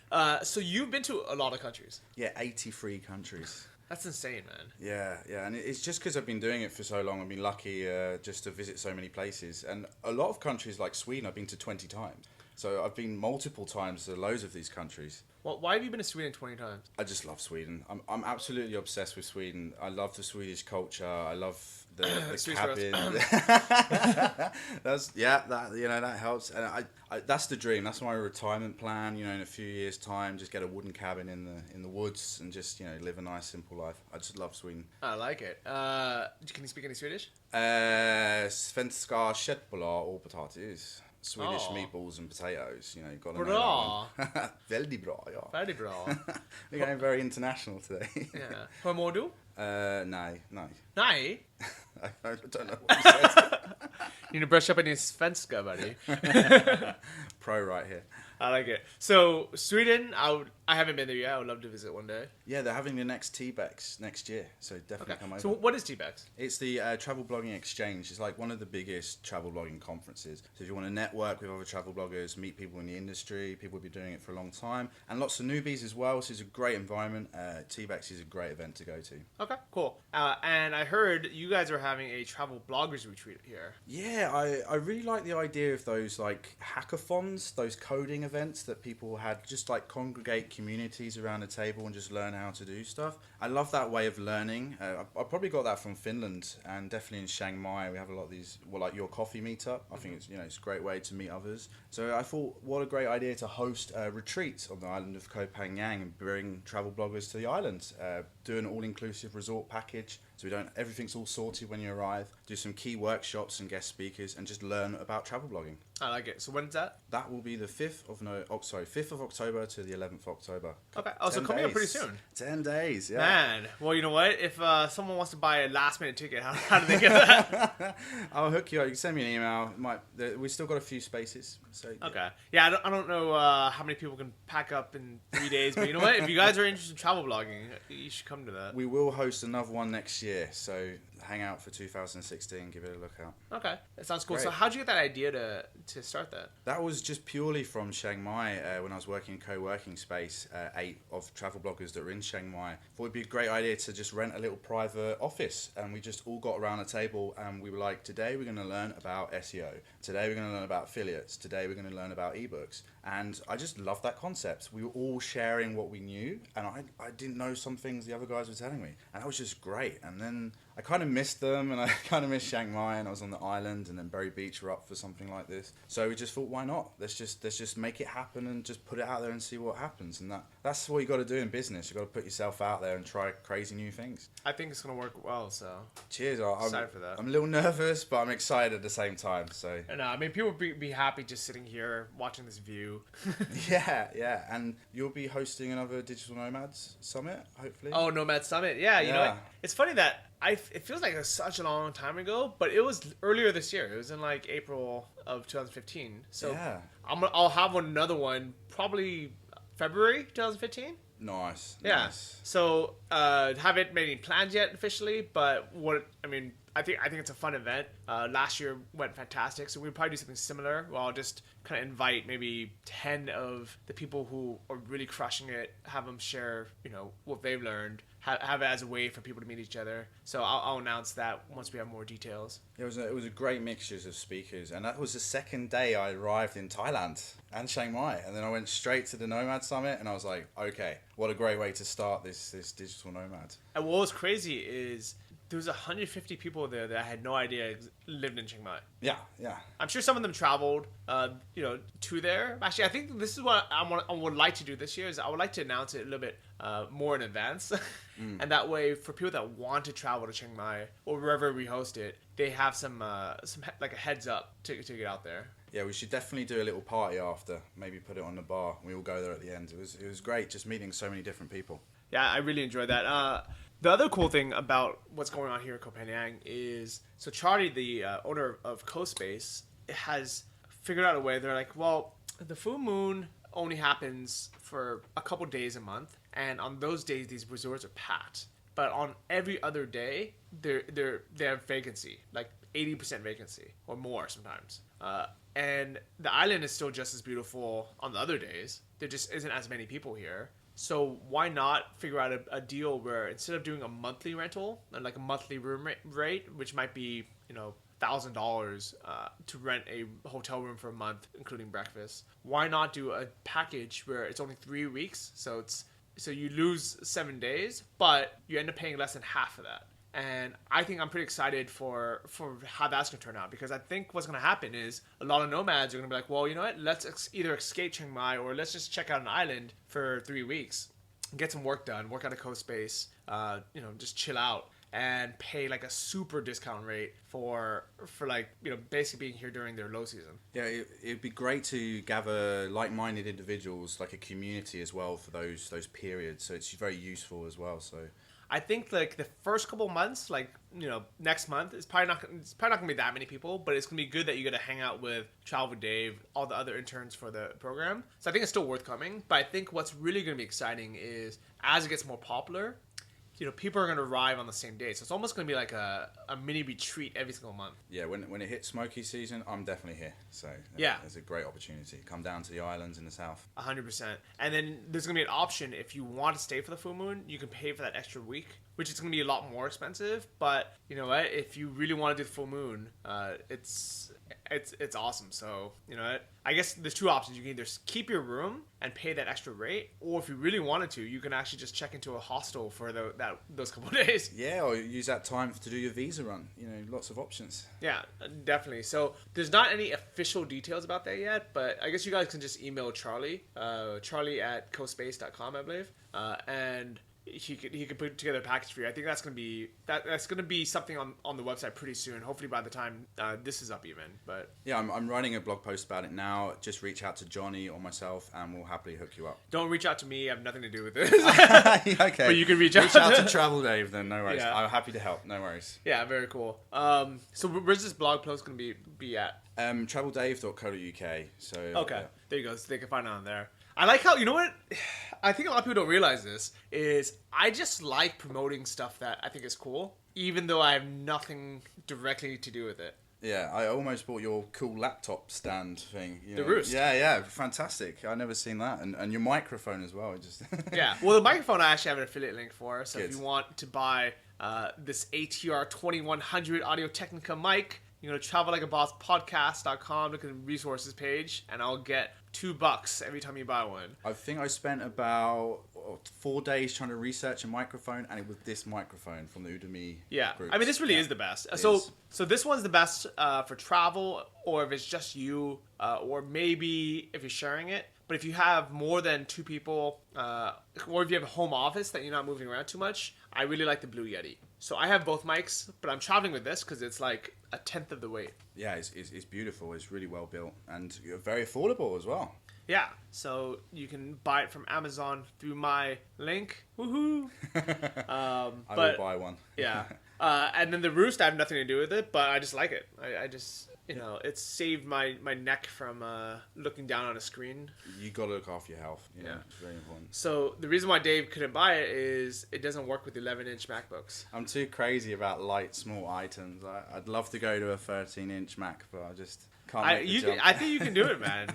so you've been to a lot of countries. Yeah, 83 countries. That's insane, man. Yeah, and it's just because I've been doing it for so long. I've been lucky just to visit so many places. And a lot of countries like Sweden, I've been to 20 times. So I've been multiple times to loads of these countries. Well, why have you been to Sweden 20 times? I just love Sweden. I'm absolutely obsessed with Sweden. I love the Swedish culture. I love the cabin. That helps. And I that's the dream. That's my retirement plan. In a few years' time, just get a wooden cabin in the woods and just live a nice simple life. I just love Sweden. I like it. Can you speak any Swedish? Svenska köttbullar och potatis. Swedish meatballs and potatoes, got to know that one. Väldigt bra, ja. Väldigt bra. We're going very international today. Yeah. Hur mår du? Nej. Nej? I don't know what you said. You need to brush up on your svenska, buddy. Pro right here. I like it. So Sweden, I haven't been there yet. I would love to visit one day. Yeah, they're having the next T-Bex next year, so definitely come over. So what is T-Bex? It's the Travel Blogging Exchange. It's like one of the biggest travel blogging conferences. So if you want to network with other travel bloggers, meet people in the industry, people have been doing it for a long time, and lots of newbies as well. So it's a great environment. T-Bex is a great event to go to. Okay, cool. And I heard you guys are having a travel bloggers retreat here. Yeah, I really like the idea of those like hackathons, those coding events that people had, just like congregate communities around a table and just learn how to do stuff. I love that way of learning. I probably got that from Finland, and definitely in Chiang Mai we have a lot of these, like your coffee meetup. I think it's a great way to meet others. So I thought, what a great idea to host a retreat on the island of Koh Phangan and bring travel bloggers to the island. Do an all-inclusive resort package, so everything's all sorted when you arrive. Do some key workshops and guest speakers, and just learn about travel blogging. I like it. So when's that? That will be the 5th of October to the 11th of October. Okay. Oh, so coming up pretty soon. 10 days, yeah. Man, well, you know what? If someone wants to buy a last-minute ticket, how do they get that? I'll hook you up. You can send me an email. We still got a few spaces. So okay. Yeah, I don't know how many people can pack up in 3 days, but you know what? If you guys are interested in travel blogging, you should come to that. We will host another one next year, so hang out for 2016. Give it a look out. Okay, that sounds cool. Great. So how'd you get that idea to start that? That was just purely from Chiang Mai when I was working in co-working space, 8 of travel bloggers that were in Chiang Mai. Thought it'd be a great idea to just rent a little private office, and we just all got around a table and we were like, today we're going to learn about SEO. Today we're going to learn about affiliates. Today we're going to learn about ebooks. And I just loved that concept. We were all sharing what we knew, and I didn't know some things the other guys were telling me, and that was just great. And then I kind of missed them, and I kind of missed Chiang Mai, and I was on the island, and then Berry Beach were up for something like this. So we just thought, why not? Let's just make it happen and just put it out there and see what happens. And that's what you got to do in business. You got to put yourself out there and try crazy new things. I think it's gonna work well. So cheers. I'm excited for that. I'm a little nervous, but I'm excited at the same time. So no, I mean, people would be happy just sitting here watching this view. Yeah, and you'll be hosting another Digital Nomads Summit, hopefully. Oh, Nomad Summit, yeah. You know, it's funny that it feels like it was such a long time ago, but it was earlier this year. It was in like April of 2015. So yeah. I'll have another one probably February 2015. Nice. Yeah. Nice. So haven't made any plans yet officially, but I think it's a fun event. Last year went fantastic, so we'll probably do something similar. Well, I'll just kind of invite maybe 10 of the people who are really crushing it, have them share, what they've learned, have it as a way for people to meet each other. So I'll announce that once we have more details. It was a great mixture of speakers, and that was the second day I arrived in Thailand and Chiang Mai, and then I went straight to the Nomad Summit, and I was like, okay, what a great way to start this digital nomad. And what was crazy is there was 150 people there that I had no idea lived in Chiang Mai. Yeah. I'm sure some of them traveled, to there. Actually, I think this is what I would like to do this year. Is I would like to announce it a little bit more in advance, and that way for people that want to travel to Chiang Mai or wherever we host it, they have some like a heads up to get out there. Yeah, we should definitely do a little party after. Maybe put it on the bar. We all go there at the end. It was great just meeting so many different people. Yeah, I really enjoyed that. The other cool thing about what's going on here at Koh Phangan is, so Charlie, the owner of CoSpace, has figured out a way. They're like, well, the full moon only happens for a couple days a month, and on those days, these resorts are packed. But on every other day, they have vacancy, like 80% vacancy or more sometimes. And the island is still just as beautiful on the other days. There just isn't as many people here. So why not figure out a deal where instead of doing a monthly rental and like a monthly room rate, which might be, $1,000 to rent a hotel room for a month, including breakfast, why not do a package where it's only 3 weeks? So you lose 7 days, but you end up paying less than half of that. And I think I'm pretty excited for how that's going to turn out, because I think what's going to happen is a lot of nomads are going to be like, well, you know what? Let's either escape Chiang Mai or let's just check out an island for 3 weeks, get some work done, work out a CoSpace, just chill out and pay like a super discount rate for like, basically being here during their low season. Yeah, it'd be great to gather like-minded individuals, like a community as well for those periods. So it's very useful as well. So I think like the first couple months, next month, it's probably not gonna be that many people, but it's gonna be good that you get to hang out with Travel with Dave, all the other interns for the program. So I think it's still worth coming. But I think what's really gonna be exciting is as it gets more popular, people are gonna arrive on the same day. So it's almost gonna be like a mini retreat every single month. Yeah, when it hits smoky season, I'm definitely here. So yeah, it's a great opportunity. Come down to the islands in the south. 100%. And then there's gonna be an option if you want to stay for the full moon, you can pay for that extra week, which is going to be a lot more expensive. But you know what? If you really want to do the full moon, it's awesome. So, you know what? I guess there's two options. You can either keep your room and pay that extra rate, or if you really wanted to, you can actually just check into a hostel for those couple of days. Yeah, or use that time to do your visa run. Lots of options. Yeah, definitely. So there's not any official details about that yet, but I guess you guys can just email Charlie, charlie@cospace.com, I believe, and he could put together a package for you. I think that's gonna be something on the website pretty soon. Hopefully by the time this is up even. But yeah, I'm writing a blog post about it now. Just reach out to Johnny or myself, and we'll happily hook you up. Don't reach out to me. I have nothing to do with this. Okay, but you can reach out to Travel Dave. Then no worries. Yeah. I'm happy to help. No worries. Yeah, very cool. So where's this blog post gonna be at? Traveldave.co.uk. So okay, yeah. There you go. So they can find it on there. I like how, you know what? I think a lot of people don't realize this, is I just like promoting stuff that I think is cool, even though I have nothing directly to do with it. Yeah, I almost bought your cool laptop stand thing. The Roost. Yeah, fantastic. I've never seen that. And your microphone as well. Yeah, well, the microphone I actually have an affiliate link for, so Good. if you want to buy this ATR 2100 Audio-Technica mic, you go to travellikeaBossPodcast.com, look at the resources page, and I'll get $2 every time you buy one. I think I spent about 4 days trying to research a microphone, and it was this microphone from the Udemy group. I mean, this really is the best. So this one's the best for travel, or if it's just you, or maybe if you're sharing it. But if you have more than 2 people, or if you have a home office that you're not moving around too much, I really like the Blue Yeti. So I have both mics, but I'm traveling with this because it's like a tenth of the weight. Yeah, it's beautiful. It's really well built and very affordable as well. Yeah, so you can buy it from Amazon through my link. Woohoo! I will buy one. Yeah. And then the Roost, I have nothing to do with it, but I just like it. I just, it's saved my neck from looking down on a screen. You got to look after your health. Yeah. It's very important. So the reason why Dave couldn't buy it is it doesn't work with 11-inch MacBooks. I'm too crazy about light, small items. I'd love to go to a 13-inch Mac, but I just can't make the jump. I think you can do it, man.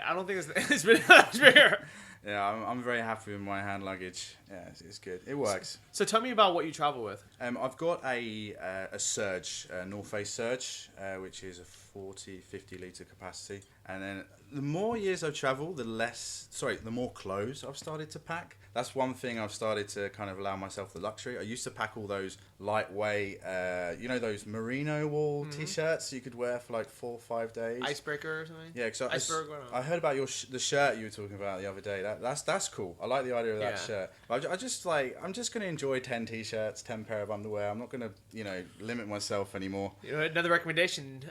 I don't think it's really that much bigger. Yeah, I'm very happy with my hand luggage. Yeah, it's good. It works. So tell me about what you travel with. I've got a Surge, a North Face Surge, which is a 50 litre capacity. And then the more years I've travelled, the more clothes I've started to pack. That's one thing I've started to kind of allow myself the luxury. I used to pack all those lightweight, those merino wool t-shirts you could wear for like 4 or 5 days. Icebreaker or something? Yeah, because Iceberg, I heard about the shirt you were talking about the other day. That's cool. I like the idea of that shirt. I'm just going to enjoy 10 t-shirts, 10 pair of underwear. I'm not going to, limit myself anymore. Another recommendation,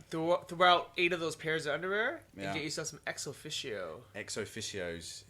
throughout 8 of those pairs of underwear, you get yourself some ex officio. Ex officios.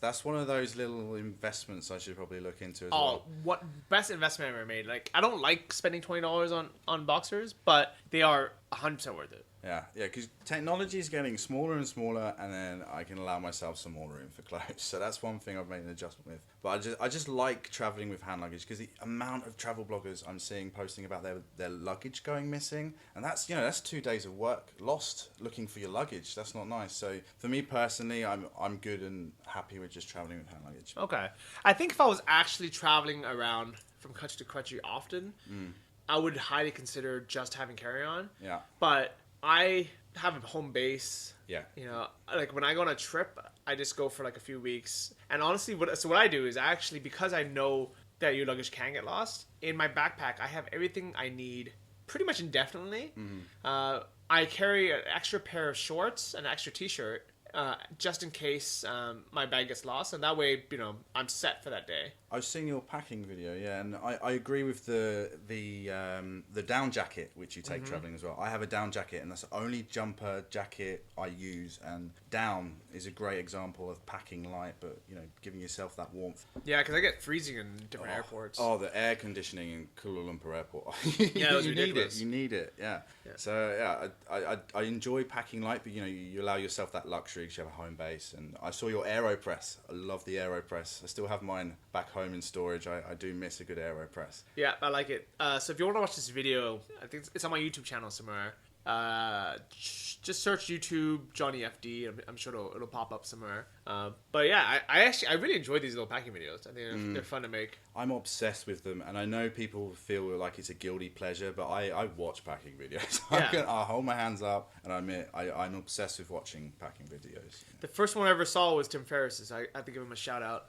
That's one of those little investments I should probably look into as well. What best investment I ever made. Like, I don't like spending $20 on boxers, but they are 100% worth it. Yeah, because technology is getting smaller and smaller, and then I can allow myself some more room for clothes. So that's one thing I've made an adjustment with. But I just like traveling with hand luggage, because the amount of travel bloggers I'm seeing posting about their luggage going missing, and that's 2 days of work lost looking for your luggage. That's not nice. So for me personally, I'm good and happy with just traveling with hand luggage. Okay, I think if I was actually traveling around from country to country often, I would highly consider just having carry-on. Yeah, but I have a home base. Yeah. Like when I go on a trip, I just go for like a few weeks. And honestly, what I do is actually, because I know that your luggage can get lost, in my backpack, I have everything I need pretty much indefinitely. I carry an extra pair of shorts, an extra t-shirt, just in case my bag gets lost. And that way, I'm set for that day. I've seen your packing video, and I agree with the down jacket which you take traveling as well. I have a down jacket, and that's the only jumper jacket I use. And down is a great example of packing light, but giving yourself that warmth. Yeah, because I get freezing in different airports. Oh, the air conditioning in Kuala Lumpur Airport. Yeah, it was ridiculous. You need it. Yeah. So I enjoy packing light, but you allow yourself that luxury because you have a home base. And I saw your AeroPress. I love the AeroPress. I still have mine back home in storage. I do miss a good AeroPress. Yeah, I like it. So if you want to watch this video, I think it's on my YouTube channel somewhere. Just search YouTube Johnny FD. I'm sure it'll pop up somewhere. But yeah, I really enjoy these little packing videos. I think they're fun to make. I'm obsessed with them, and I know people feel like it's a guilty pleasure, but I watch packing videos. I hold my hands up and I admit I'm obsessed with watching packing videos. The first one I ever saw was Tim Ferriss's. I have to give him a shout out.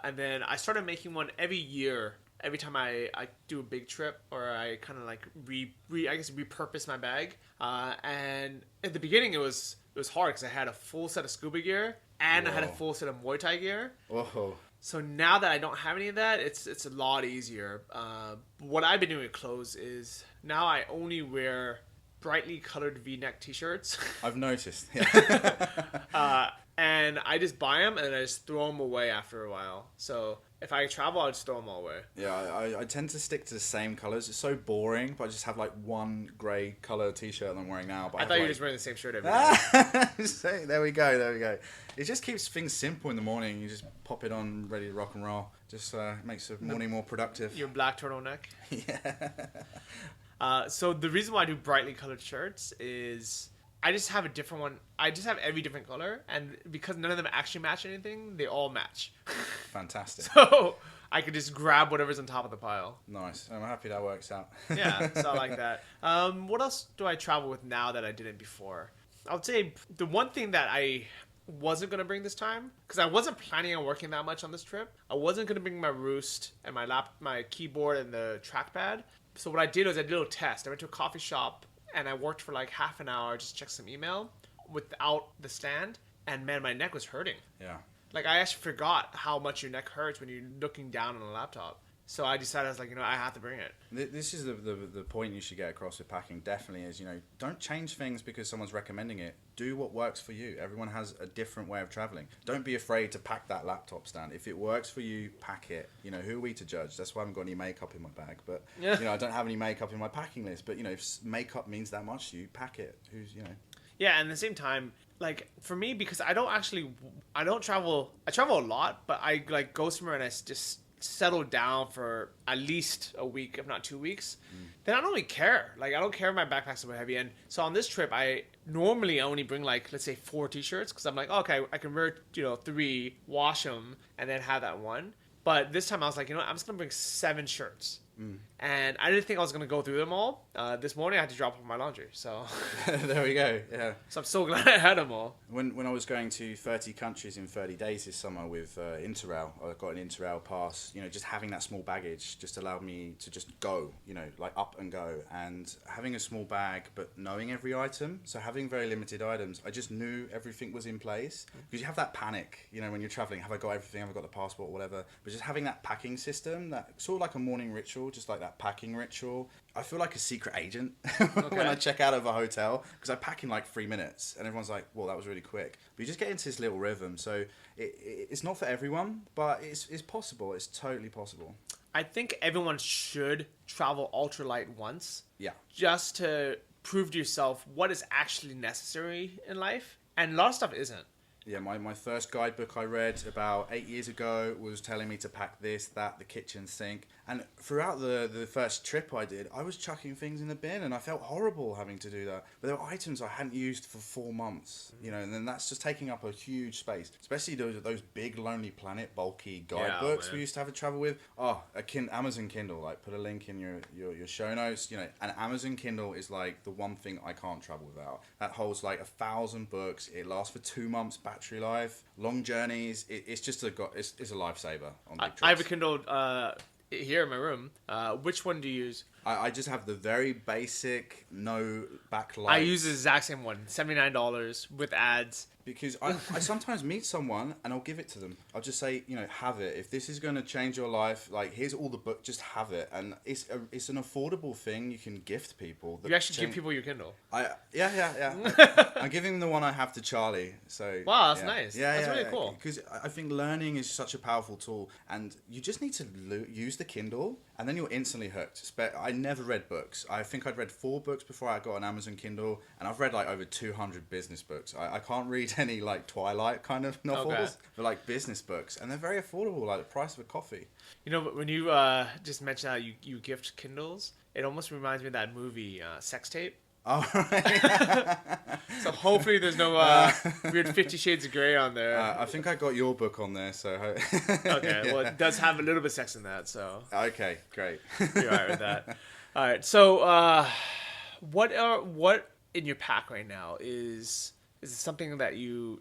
And then I started making one every year. Every time I do a big trip, or I kind of like repurpose my bag. And at the beginning it was hard because I had a full set of scuba gear and I had a full set of Muay Thai gear. Whoa. So now that I don't have any of that, it's a lot easier. What I've been doing with clothes is now I only wear brightly colored V-neck t-shirts. I've noticed. And I just buy them and I just throw them away after a while. So if I travel, I'll just throw them all away. Yeah, I tend to stick to the same colours. It's so boring, but I just have like one grey colour t-shirt that I'm wearing now. But I thought you were just wearing the same shirt every day. So, there we go. It just keeps things simple in the morning. You just pop it on, ready to rock and roll. Just makes the morning more productive. Your black turtleneck. Yeah. So the reason why I do brightly colored shirts is I just have a different one. I just have every different color, and because none of them actually match anything, they all match. Fantastic. So I could just grab whatever's on top of the pile. Nice. I'm happy that works out. Yeah, so I like that. What else do I travel with now that I didn't before? I would say the one thing that I wasn't going to bring this time, because I wasn't planning on working that much on this trip. I wasn't going to bring my Roost and my keyboard and the trackpad. So what I did was I did a little test. I went to a coffee shop and I worked for like half an hour, just check some email without the stand. And man, my neck was hurting. Yeah. Like I actually forgot how much your neck hurts when you're looking down on a laptop. So I decided, I was like, I have to bring it. This is the point you should get across with packing, definitely, is, don't change things because someone's recommending it. Do what works for you. Everyone has a different way of traveling. Don't be afraid to pack that laptop stand. If it works for you, pack it. Who are we to judge? That's why I haven't got any makeup in my bag. But, I don't have any makeup in my packing list. But, if makeup means that much to you, pack it. Yeah, and at the same time, like, for me, because I travel a lot, but I, like, go somewhere and I just settled down for at least a week, if not 2 weeks, then I don't really care. Like, I don't care if my backpack's super heavy. And so on this trip, I normally only bring, like, let's say 4 t-shirts, because I'm like, oh, okay, I can wear, 3, wash them, and then have that one. But this time I was like, you know what, I'm just going to bring 7 shirts. And I didn't think I was going to go through them all. This morning I had to drop off my laundry. So there we go. Yeah. So I'm so glad I had them all. When I was going to 30 countries in 30 days this summer with Interrail, I got an Interrail pass. Just having that small baggage just allowed me to just go, like up and go. And having a small bag, but knowing every item, so having very limited items, I just knew everything was in place. Because you have that panic, when you're traveling, have I got everything? Have I got the passport? Whatever. But just having that packing system, that sort of like a morning ritual, just like that packing ritual. I feel like a secret agent when I check out of a hotel, because I pack in like 3 minutes and everyone's like, well, that was really quick. But you just get into this little rhythm. So it's not for everyone, but it's possible. It's totally possible. I think everyone should travel ultralight once. Yeah. Just to prove to yourself what is actually necessary in life. And a lot of stuff isn't. Yeah, my first guidebook I read about 8 years ago was telling me to pack this, that, the kitchen sink. And throughout the first trip I did, I was chucking things in the bin and I felt horrible having to do that. But there were items I hadn't used for 4 months, and then that's just taking up a huge space. Especially those big Lonely Planet bulky guidebooks we used to have to travel with. Oh, Amazon Kindle, like put a link in your show notes. An Amazon Kindle is like the one thing I can't travel without. That holds like 1,000 books. It lasts for 2 months battery life. Long journeys. It's just it's a lifesaver on big trips. I have a Kindle here in my room. Which one do you use? I just have the very basic, no backlight. I use the exact same one, $79 with ads. Because I sometimes meet someone and I'll give it to them. I'll just say, have it. If this is going to change your life, like, here's all the book, just have it. And it's an affordable thing you can gift people. You actually give people your Kindle? Yeah. I'm giving the one I have to Charlie. So wow, that's nice. Yeah, that's really cool. Because I think learning is such a powerful tool, and you just need to use the Kindle, and then you're instantly hooked. I never read books. I think I'd read 4 books before I got an Amazon Kindle, and I've read like over 200 business books. I can't read any like Twilight kind of novels, but like business books, and they're very affordable, like the price of a coffee. When you just mentioned how you gift Kindles, it almost reminds me of that movie Sex Tape. Oh, right. So hopefully there's no weird 50 Shades of Grey on there. I think I got your book on there, so... Okay, well, it does have a little bit of sex in that, so... Okay, great. You're all right with that. All right, so what in your pack right now is something that you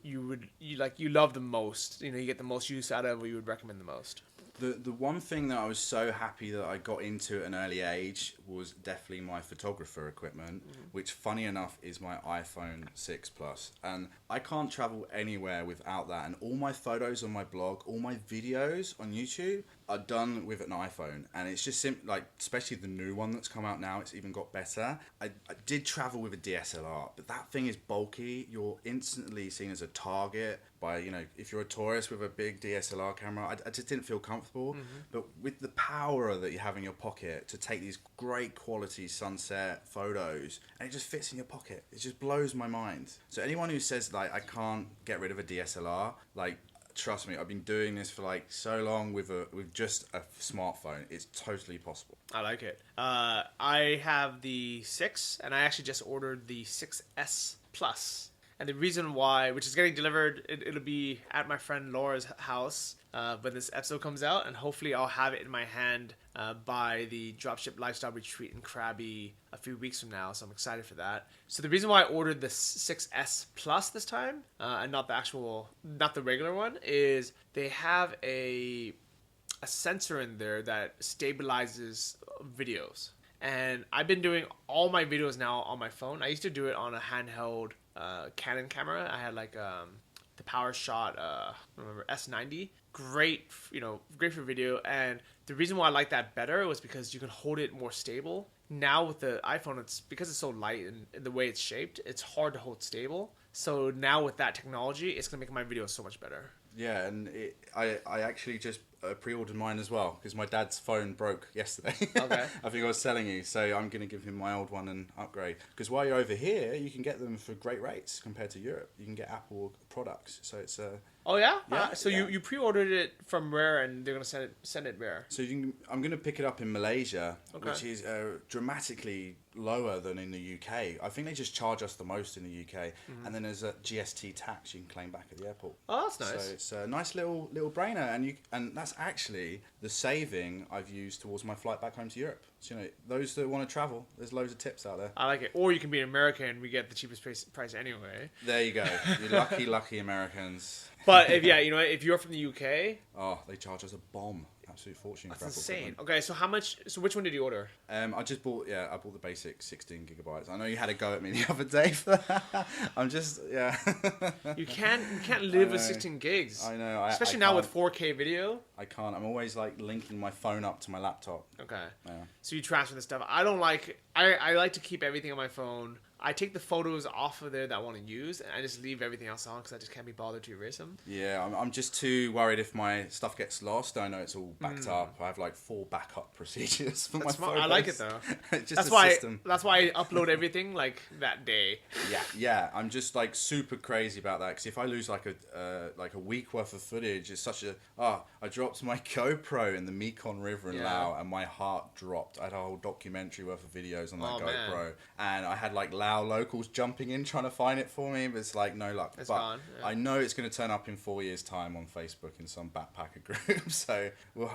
love the most, you get the most use out of, or you would recommend the most? The one thing that I was so happy that I got into at an early age was definitely my photographer equipment, which, funny enough, is my iPhone 6 Plus. And I can't travel anywhere without that. And all my photos on my blog, all my videos on YouTube are done with an iPhone. And it's just like, especially the new one that's come out now, it's even got better. I did travel with a DSLR, but that thing is bulky. You're instantly seen as a target by, if you're a tourist with a big DSLR camera. I just didn't feel comfortable. But with the power that you have in your pocket to take these great quality sunset photos, and it just fits in your pocket, it just blows my mind. So anyone who says like I can't get rid of a DSLR, like, trust me, I've been doing this for like so long with just a smartphone. It's totally possible. I like it. I have the 6, and I actually just ordered the 6S Plus. And the reason why, which is getting delivered, it'll be at my friend Laura's house when this episode comes out, and hopefully I'll have it in my hand by the Dropship Lifestyle Retreat in Krabi a few weeks from now, so I'm excited for that. So the reason why I ordered the 6S Plus this time, and not the regular one, is they have a sensor in there that stabilizes videos. And I've been doing all my videos now on my phone. I used to do it on a handheld Canon camera. I had like the PowerShot S90. Great for video. And the reason why I like that better was because you can hold it more stable. Now with the iPhone, it's because it's so light and the way it's shaped, it's hard to hold stable. So now with that technology, it's gonna make my videos so much better. Yeah, and I actually just pre-ordered mine as well because my dad's phone broke yesterday. Okay. I think I was telling you, so I'm going to give him my old one and upgrade. Because while you're over here, you can get them for great rates compared to Europe. You can get Apple products, so it's Oh yeah. Yeah, So yeah. you pre-ordered it from where, and they're gonna send it where? So I'm going to pick it up in Malaysia, Okay. which is dramatically lower than in the UK. I think they just charge us the most in the UK, and then there's a GST tax you can claim back at the airport. Oh, that's nice. So it's a nice little brainer, and that's actually the saving I've used towards my flight back home to Europe. So those that want to travel, there's loads of tips out there. I like it. Or you can be an American and we get the cheapest price anyway. There you go. You lucky Americans. But if if you're from the UK, Oh, they charge us a bomb. Absolute fortune. that's for Apple insane. equipment. Okay, so how much? So which one did you order? I bought the basic 16 gigabytes. I know you had a go at me the other day for that. I'm just, yeah. You can't live with know. 16 gigs. I know. Especially I now can't- with 4K video. I can't. I'm always like linking my phone up to my laptop. Okay. Yeah. So you transfer the stuff. I don't like. I like to keep everything on my phone. I take the photos off of there that I want to use, and I just leave everything else on because I just can't be bothered to erase them. Yeah, I'm just too worried if my stuff gets lost. I know it's all backed up. I have like 4 backup procedures for That's my smart. photos. I like it though. Just That's a why. system. That's why I upload everything like that day. Yeah. I'm just like super crazy about that because if I lose like a week worth of footage, it's such a I dropped my GoPro in the Mekong River in Yeah. Laos and my heart dropped. I had a whole documentary worth of videos on that Oh, GoPro, man. and I had like Lao locals jumping in trying to find it for me, but it's like no luck. It's but gone, yeah. I know it's going to turn up in 4 years' time on Facebook in some backpacker group. So we'll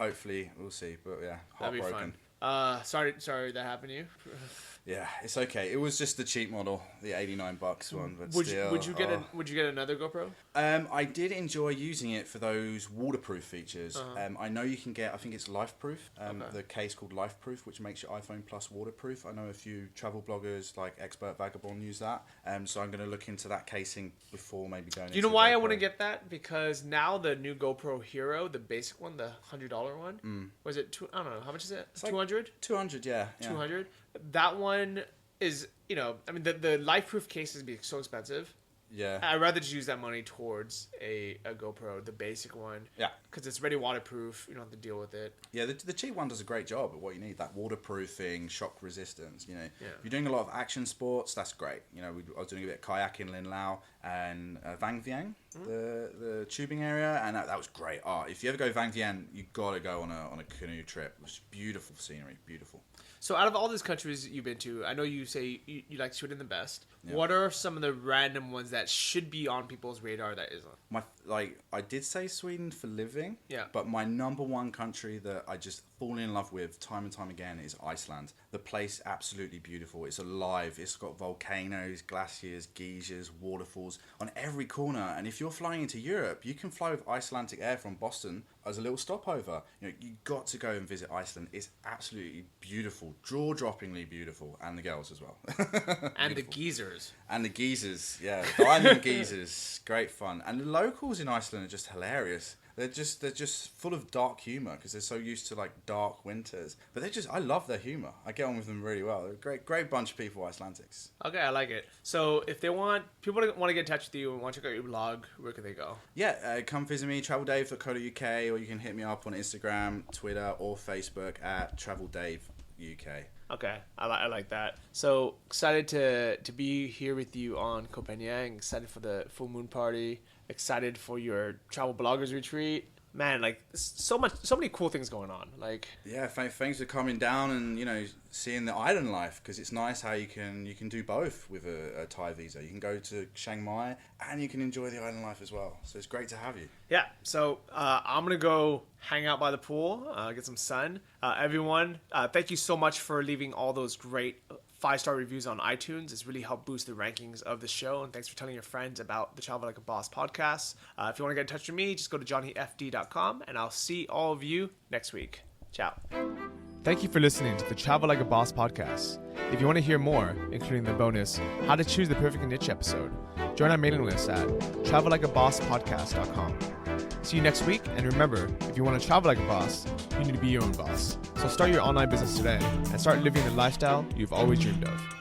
see. But yeah, That'd be heartbroken. fun. Sorry that happened to you. Yeah, it's okay. It was just the cheap model, the $89 one, but Would still. you get another GoPro? I did enjoy using it for those waterproof features. Uh-huh. I know you can get, I think it's LifeProof, Okay. the case called LifeProof, which makes your iPhone Plus waterproof. I know a few travel bloggers like Expert Vagabond use that. So I'm going to look into that casing before maybe going. Do you know why I want to get that? Because now the new GoPro Hero, the basic one, the $100 one, was it I don't know, how much is it? like 200? 200, yeah. 200. That one is, I mean, the LifeProof cases be so expensive. Yeah. I'd rather just use that money towards a GoPro, the basic one. Yeah. Because it's already waterproof. You don't have to deal with it. Yeah, the cheap one does a great job at what you need. That waterproofing, shock resistance. Yeah. If you're doing a lot of action sports, that's great. I was doing a bit of kayaking in Lin Lao and Vang Vieng, the tubing area, and that was great. If you ever go Vang Vieng, you gotta go on a canoe trip. It's beautiful scenery, beautiful. So out of all these countries you've been to, I know you say you like Sweden the best. Yeah. What are some of the random ones that should be on people's radar that isn't? I did say Sweden for living. Yeah. But my number one country that I just fall in love with time and time again is Iceland. The place absolutely beautiful. It's alive. It's got volcanoes, glaciers, geysers, waterfalls on every corner. And if you're flying into Europe, you can fly with Icelandic Air from Boston as a little stopover. You got to go and visit Iceland. It's absolutely beautiful, jaw-droppingly beautiful, and the girls as well. And the geezers. And the geezers, yeah, the island geezers, great fun. And the locals in Iceland are just hilarious. They're just full of dark humor because they're so used to like dark winters. But I love their humor. I get on with them really well. They're a great bunch of people, Icelandics. Okay, I like it. So if people want to get in touch with you and want to check out your blog, where can they go? Yeah, come visit me, traveldave.co.uk, or you can hit me up on Instagram, Twitter, or Facebook at traveldave.uk. Okay, I like that. So excited to be here with you on Koh Phangan. Excited for the full moon party. Excited for your travel bloggers retreat. Man, like so many cool things going on. Like yeah, thanks for coming down and seeing the island life, because it's nice how you can do both with a Thai visa. You can go to Chiang Mai and you can enjoy the island life as well. So it's great to have you. Yeah, so I'm gonna go hang out by the pool, get some sun. Everyone, thank you so much for leaving all those great 5-star reviews on iTunes. It's really helped boost the rankings of the show. And thanks for telling your friends about the Travel Like a Boss podcast. If you want to get in touch with me, just go to johnnyfd.com, and I'll see all of you next week. Ciao. Thank you for listening to the Travel Like a Boss podcast. If you want to hear more, including the bonus How to Choose the Perfect Niche episode, join our mailing list at travellikeabosspodcast.com. See you next week, and remember, if you want to travel like a boss, you need to be your own boss. So start your online business today and start living the lifestyle you've always dreamed of.